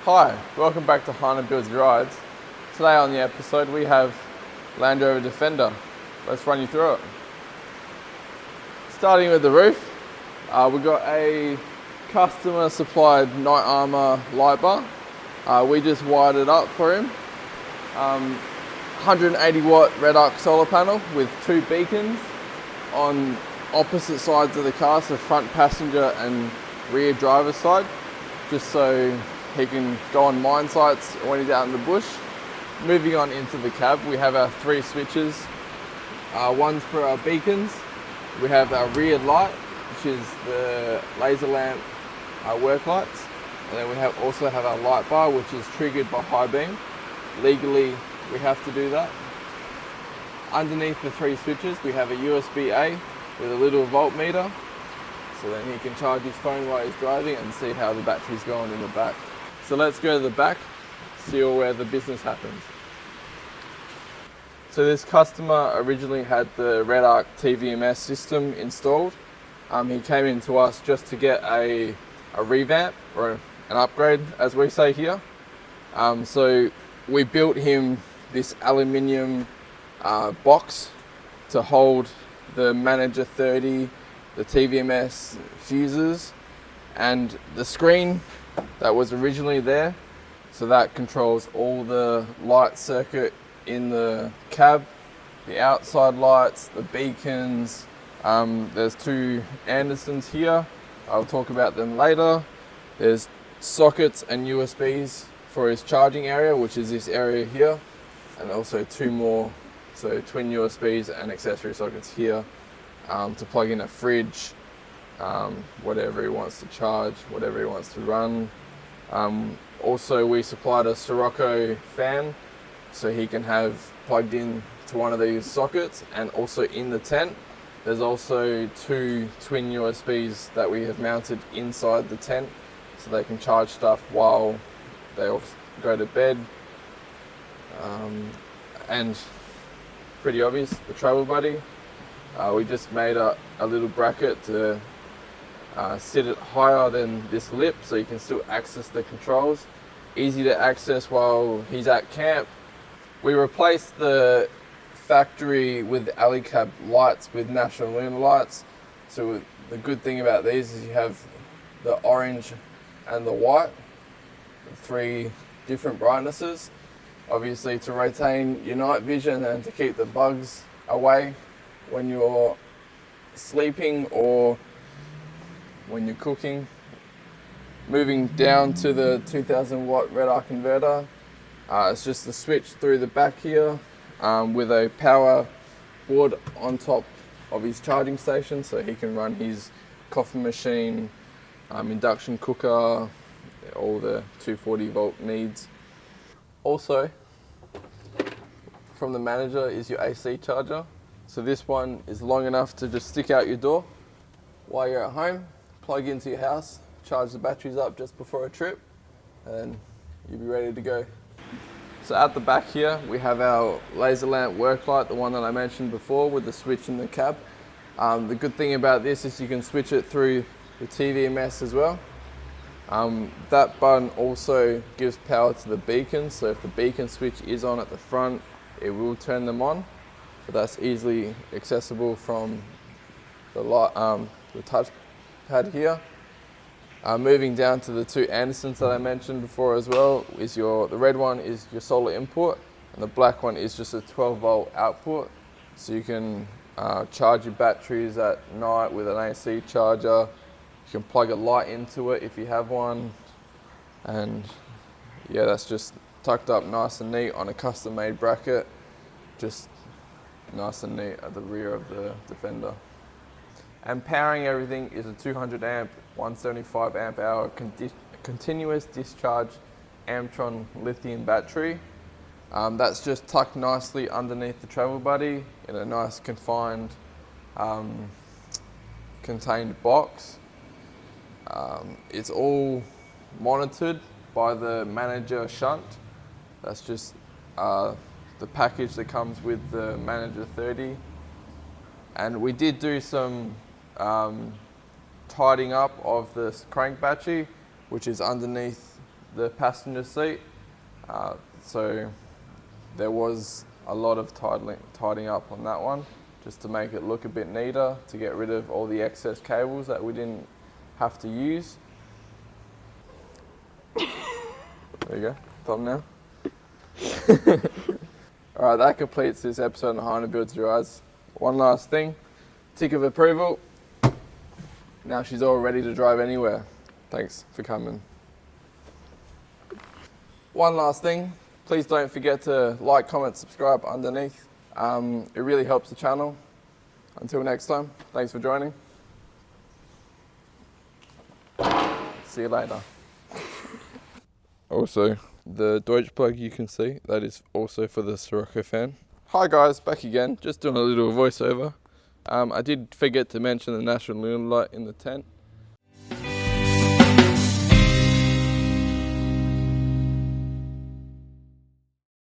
Hi, welcome back to Heiner Builds Your Ride. Today on the episode we have Landrover Defender. Let's run you through it. Starting with the roof, we've got a customer supplied night armor light bar. We just wired it up for him. 180 watt Redarc solar panel with two beacons on opposite sides of the car, so front passenger and rear driver's side, just so he can go on mine sites when he's out in the bush. Moving on into the cab, we have our three switches. One's for our beacons. We have our rear light, which is the laser lamp work lights. And then we also have our light bar, which is triggered by high beam. Legally, we have to do that. Underneath the three switches, we have a USB-A with a little voltmeter, so then he can charge his phone while he's driving and see how the battery's going in the back. So let's go to the back, see where the business happens. So this customer originally had the Redarc TVMS system installed. He came in to us just to get a revamp, or an upgrade as we say here. So we built him this aluminium box to hold the Manager 30, the TVMS fuses, and the screen that was originally there. So that controls all the light circuit in the cab, the outside lights, the beacons. There's two Andersons here. I'll talk about them later. There's sockets and USBs for his charging area, which is this area here, and also two more, so twin USBs and accessory sockets here to plug in a fridge, whatever he wants to charge, whatever he wants to run. Also, we supplied a Sirocco fan, so he can have plugged in to one of these sockets. And also in the tent, there's also two twin USBs that we have mounted inside the tent, so they can charge stuff while they all go to bed. And pretty obvious, the travel buddy. We just made a little bracket to sit it higher than this lip, so you can still access the controls. Easy to access while he's at camp. We replaced the factory with alley cab lights with National Lunar lights. So the good thing about these is you have the orange and the white, three different brightnesses, obviously to retain your night vision and to keep the bugs away when you're sleeping or when you're cooking. Moving down to the 2000 watt Redarc inverter, it's just the switch through the back here with a power board on top of his charging station, so he can run his coffee machine, induction cooker, all the 240 volt needs. Also, from the Manager is your AC charger. So this one is long enough to just stick out your door while you're at home, plug into your house, charge the batteries up just before a trip, and you'll be ready to go. So at the back here, we have our laser lamp work light, the one that I mentioned before with the switch in the cab. The good thing about this is you can switch it through the TVMS as well. That button also gives power to the beacons, so if the beacon switch is on at the front, it will turn them on, but that's easily accessible from the light, the touch pad here. Moving down to the two Andersons that I mentioned before as well, is the red one is your solar input, and the black one is just a 12 volt output. So you can charge your batteries at night with an AC charger. You can plug a light into it if you have one. And yeah, that's just tucked up nice and neat on a custom made bracket. Just nice and neat at the rear of the Defender. And powering everything is a 200 amp, 175 amp hour continuous discharge Amptron Lithium battery. That's just tucked nicely underneath the travel buddy in a nice confined, contained box. It's all monitored by the Manager shunt. That's just the package that comes with the Manager 30. And we did do some tidying up of this crank battery, which is underneath the passenger seat. So there was a lot of tidying up on that one, just to make it look a bit neater, to get rid of all the excess cables that we didn't have to use. There you go, thumbnail. Alright, that completes this episode of Heiner Builds Your Ride. One last thing, tick of approval. Now she's all ready to drive anywhere. Thanks for coming. One last thing, please don't forget to like, comment, subscribe underneath. It really helps the channel. Until next time, thanks for joining. See you later. Also, the Deutsch plug you can see, that is also for the Sirocco fan. Hi guys, back again, just doing a little voiceover. I did forget to mention the national lunar light in the tent.